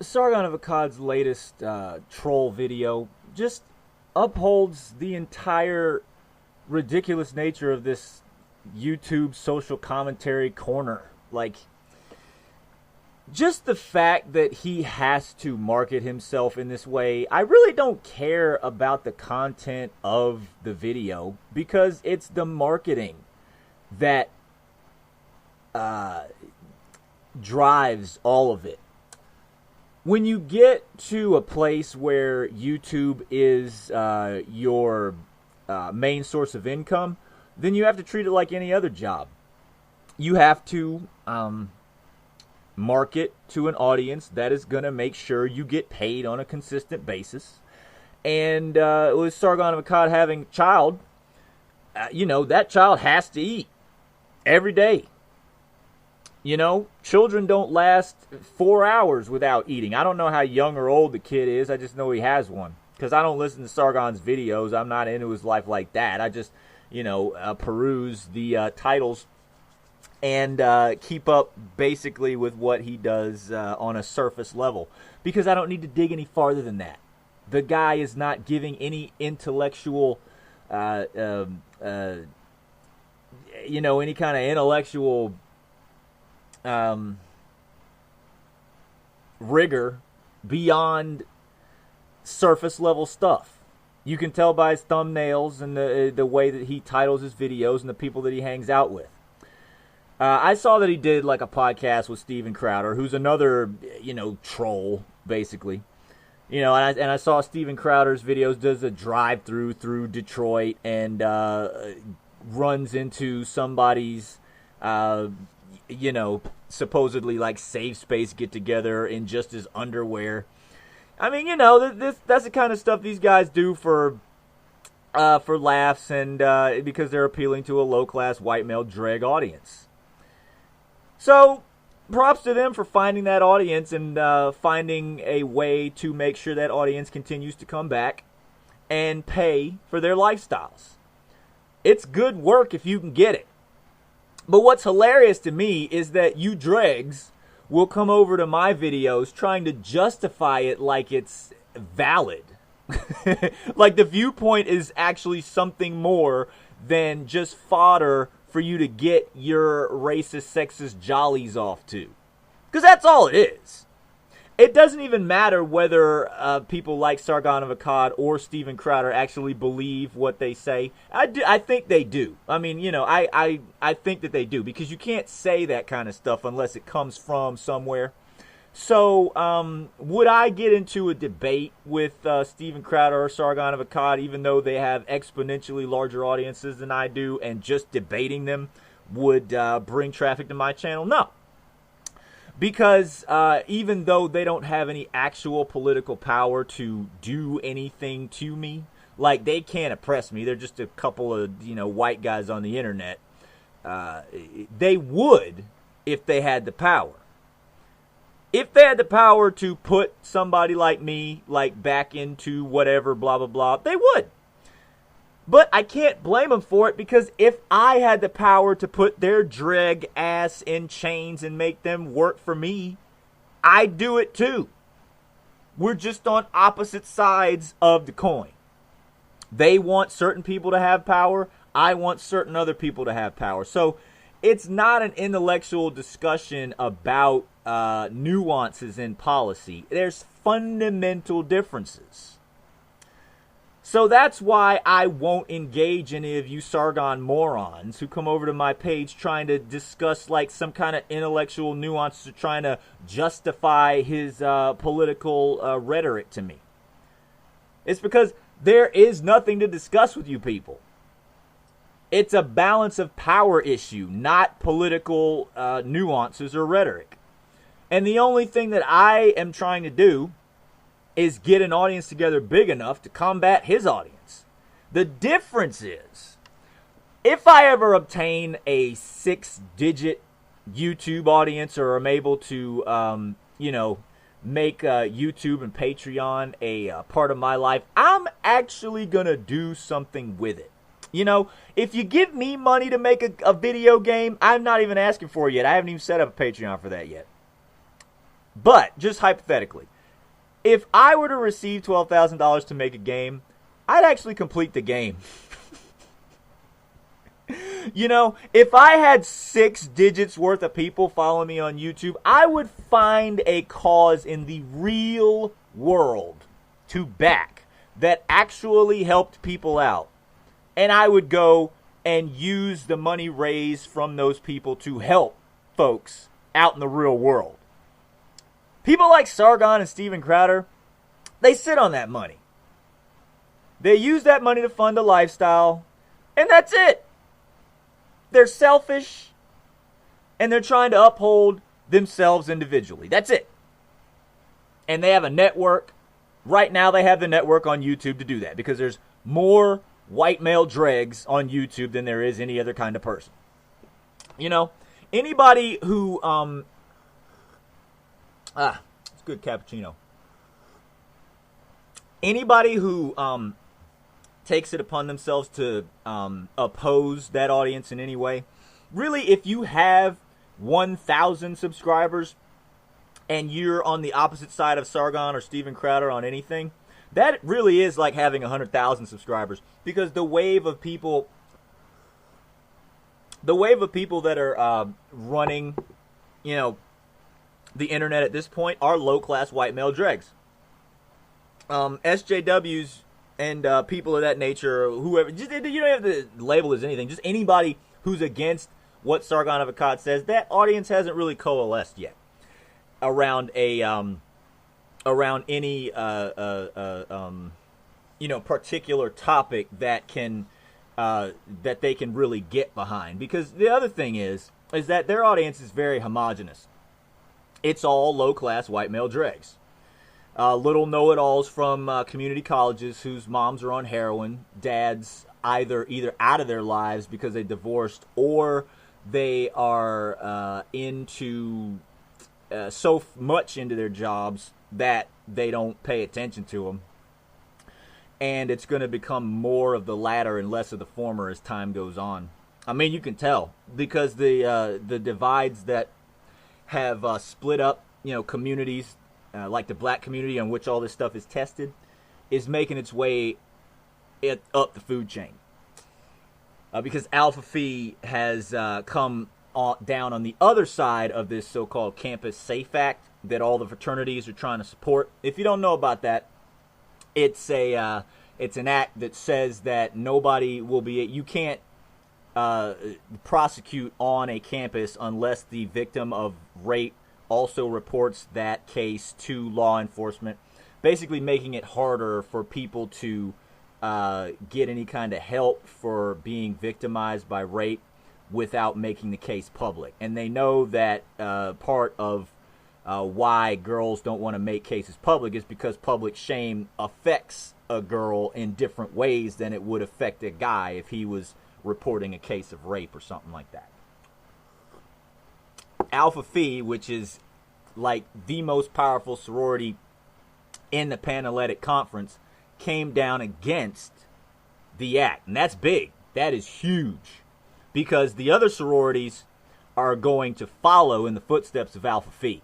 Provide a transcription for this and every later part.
Sargon of Akkad's latest troll video just upholds the entire ridiculous nature of this YouTube social commentary corner. Like, just the fact that he has to market himself in this way, I really don't care about the content of the video because it's the marketing that drives all of it. When you get to a place where YouTube is your main source of income, then you have to treat it like any other job. You have to market to an audience that is going to make sure you get paid on a consistent basis. And with Sargon of Akkad having a child, that child has to eat every day. Children don't last 4 hours without eating. I don't know how young or old the kid is. I just know he has one. Because I don't listen to Sargon's videos. I'm not into his life like that. I just, peruse the titles and keep up basically with what he does on a surface level. Because I don't need to dig any farther than that. The guy is not giving any intellectual, any kind of intellectual rigor beyond surface level stuff. You can tell by his thumbnails and the way that he titles his videos and the people that he hangs out with. I saw that he did like a podcast with Steven Crowder, who's another, troll, basically. And I saw Steven Crowder's videos, does a drive-through through Detroit and runs into somebody's supposedly like safe space get together in just his underwear. I mean, that's the kind of stuff these guys do for laughs and because they're appealing to a low-class white male drag audience. So, props to them for finding that audience and finding a way to make sure that audience continues to come back and pay for their lifestyles. It's good work if you can get it. But what's hilarious to me is that you dregs will come over to my videos trying to justify it like it's valid. Like the viewpoint is actually something more than just fodder for you to get your racist, sexist jollies off to. Because that's all it is. It doesn't even matter whether people like Sargon of Akkad or Steven Crowder actually believe what they say. I think they do. I mean, I think that they do. Because you can't say that kind of stuff unless it comes from somewhere. So, would I get into a debate with Steven Crowder or Sargon of Akkad, even though they have exponentially larger audiences than I do, and just debating them would bring traffic to my channel? No. Because even though they don't have any actual political power to do anything to me, like they can't oppress me, they're just a couple of, white guys on the internet, they would if they had the power. If they had the power to put somebody like me, back into whatever, blah, blah, blah, they would. But I can't blame them for it because if I had the power to put their dreg ass in chains and make them work for me, I'd do it too. We're just on opposite sides of the coin. They want certain people to have power. I want certain other people to have power. So it's not an intellectual discussion about nuances in policy. There's fundamental differences. So that's why I won't engage any of you Sargon morons who come over to my page trying to discuss some kind of intellectual nuances or trying to justify his political rhetoric to me. It's because there is nothing to discuss with you people. It's a balance of power issue, not political nuances or rhetoric. And the only thing that I am trying to do is get an audience together big enough to combat his audience. The difference is, if I ever obtain a 6-digit YouTube audience or am able to, make YouTube and Patreon a part of my life, I'm actually going to do something with it. If you give me money to make a video game, I'm not even asking for it yet. I haven't even set up a Patreon for that yet. But, just hypothetically, if I were to receive $12,000 to make a game, I'd actually complete the game. You know, if I had 6 digits worth of people following me on YouTube, I would find a cause in the real world to back that actually helped people out. And I would go and use the money raised from those people to help folks out in the real world. People like Sargon and Steven Crowder, they sit on that money. They use that money to fund a lifestyle, and that's it. They're selfish, and they're trying to uphold themselves individually. That's it. And they have a network. Right now, they have the network on YouTube to do that, because there's more white male dregs on YouTube than there is any other kind of person. You know, anybody who, it's good cappuccino. Anybody who, takes it upon themselves to oppose that audience in any way. Really, if you have 1,000 subscribers and you're on the opposite side of Sargon or Steven Crowder on anything, that really is like having 100,000 subscribers, because the wave of people that are running, you know, the internet at this point are low-class white male dregs. SJWs and people of that nature, whoever, just, you don't have to label as anything. Just anybody who's against what Sargon of Akkad says, that audience hasn't really coalesced yet around a around any you know, particular topic that can that they can really get behind. Because the other thing is that their audience is very homogenous. It's all low-class white male dregs. Little know-it-alls from community colleges whose moms are on heroin, dads either out of their lives because they divorced, or they are into so much into their jobs that they don't pay attention to them. And it's going to become more of the latter and less of the former as time goes on. I mean, you can tell, because the divides that have split up, you know, communities, like the black community on which all this stuff is tested, is making its way up the food chain. Because Alpha Phi has come down on the other side of this so-called Campus Safe Act that all the fraternities are trying to support. If you don't know about that, it's an act that says that nobody will be, you can't prosecute on a campus unless the victim of rape also reports that case to law enforcement, basically making it harder for people to get any kind of help for being victimized by rape without making the case public. And they know that part of why girls don't want to make cases public is because public shame affects a girl in different ways than it would affect a guy if he was reporting a case of rape or something like that. Alpha Phi, which is like the most powerful sorority in the Panhellenic Conference, came down against the act. And that's big. That is huge. Because the other sororities are going to follow in the footsteps of Alpha Phi.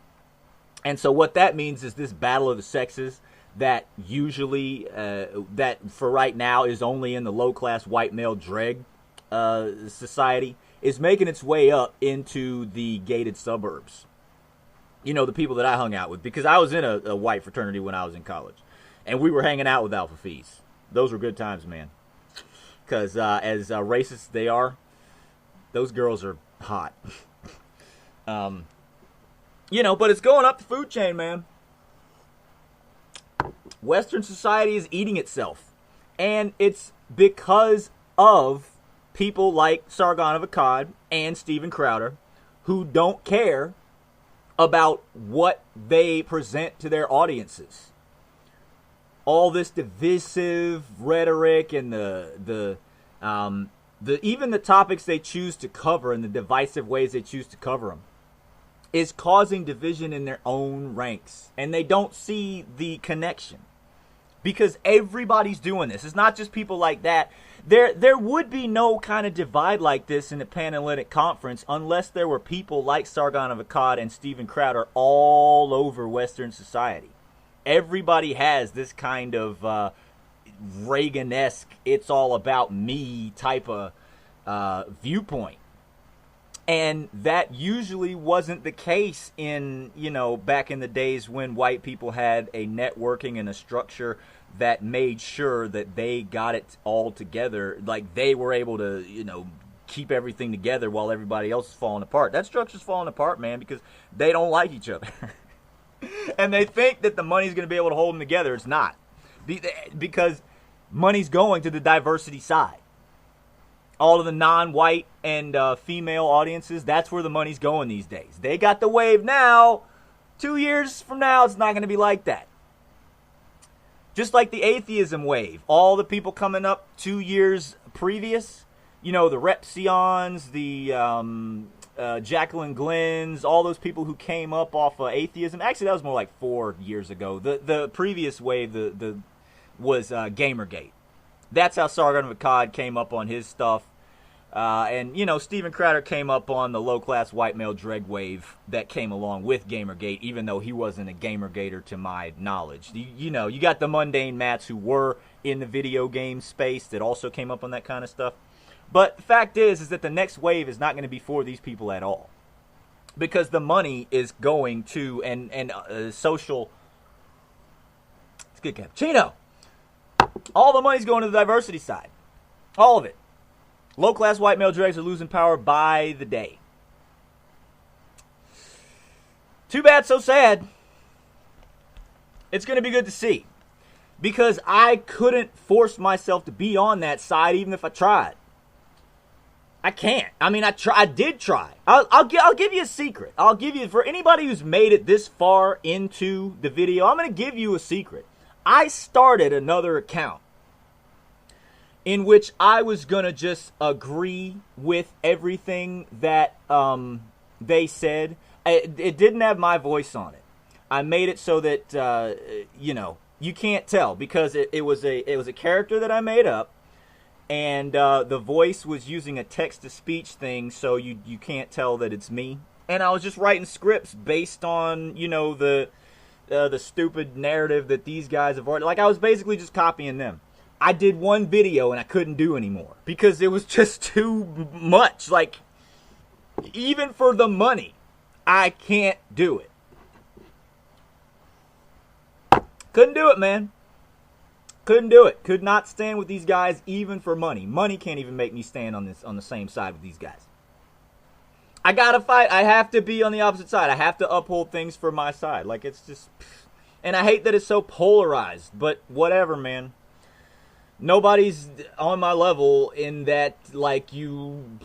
And so what that means is this battle of the sexes that usually, that for right now is only in the low-class white male dreg society, is making its way up into the gated suburbs. You know, the people that I hung out with. Because I was in a white fraternity when I was in college. And we were hanging out with Alpha Phis. Those were good times, man. Because as racist as they are, those girls are hot. You know, but it's going up the food chain, man. Western society is eating itself. And it's because of people like Sargon of Akkad and Steven Crowder, who don't care about what they present to their audiences. All this divisive rhetoric and the even the topics they choose to cover and the divisive ways they choose to cover them is causing division in their own ranks, and they don't see the connection. because everybody's doing this. It's not just people like that. There would be no kind of divide like this in the Panhellenic Conference unless there were people like Sargon of Akkad and Steven Crowder all over Western society. Everybody has this kind of Reagan-esque, it's all about me type of viewpoint. And that usually wasn't the case in, back in the days when white people had a networking and a structure that made sure that they got it all together. Like, they were able to, keep everything together while everybody else is falling apart. That structure's falling apart, man, because they don't like each other. And they think that the money's going to be able to hold them together. It's not. Because money's going to the diversity side. All of the non-white and female audiences, that's where the money's going these days. They got the wave now. 2 years from now, it's not going to be like that. Just like the atheism wave. All the people coming up 2 years previous, the Repsions, the Jacqueline Glenn's, all those people who came up off of atheism. Actually, that was more like 4 years ago. The previous wave was Gamergate. That's how Sargon of Akkad came up on his stuff. And Steven Crowder came up on the low-class white male dreg wave that came along with Gamergate, even though he wasn't a Gamergater to my knowledge. You got the mundane mats who were in the video game space that also came up on that kind of stuff. But the fact is that the next wave is not going to be for these people at all. Because the money is going to, and social... It's good, cappuccino! All the money's going to the diversity side. All of it. Low-class white male dregs are losing power by the day. Too bad, so sad. It's going to be good to see. Because I couldn't force myself to be on that side even if I tried. I can't. I mean, I did try. I'll give you a secret. I'll give you, for anybody who's made it this far into the video, I'm going to give you a secret. I started another account in which I was going to just agree with everything that they said. It didn't have my voice on it. I made it so that, you can't tell because it was a character that I made up. And the voice was using a text-to-speech thing, so you can't tell that it's me. And I was just writing scripts based on, the stupid narrative that these guys have already... Like, I was basically just copying them. I did one video and I couldn't do anymore because it was just too much. Like, even for the money, I can't do it. Couldn't do it, man. Couldn't do it. Could not stand with these guys even for money. Money can't even make me stand on the same side with these guys. I gotta fight. I have to be on the opposite side. I have to uphold things for my side. Like, it's just... And I hate that it's so polarized, but whatever, man. Nobody's on my level in that, like, you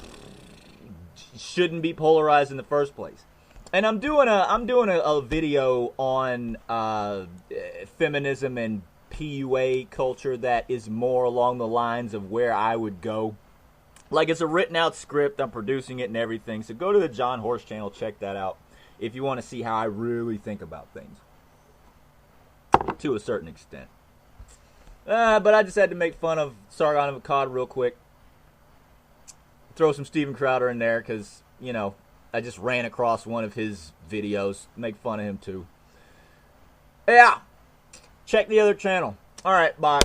shouldn't be polarized in the first place. And I'm doing a video on feminism and PUA culture that is more along the lines of where I would go. Like, it's a written out script. I'm producing it and everything. So go to the John Horse channel. Check that out if you want to see how I really think about things. To a certain extent. But I just had to make fun of Sargon of Akkad real quick. Throw some Steven Crowder in there because, I just ran across one of his videos. Make fun of him too. Yeah. Check the other channel. Alright, bye.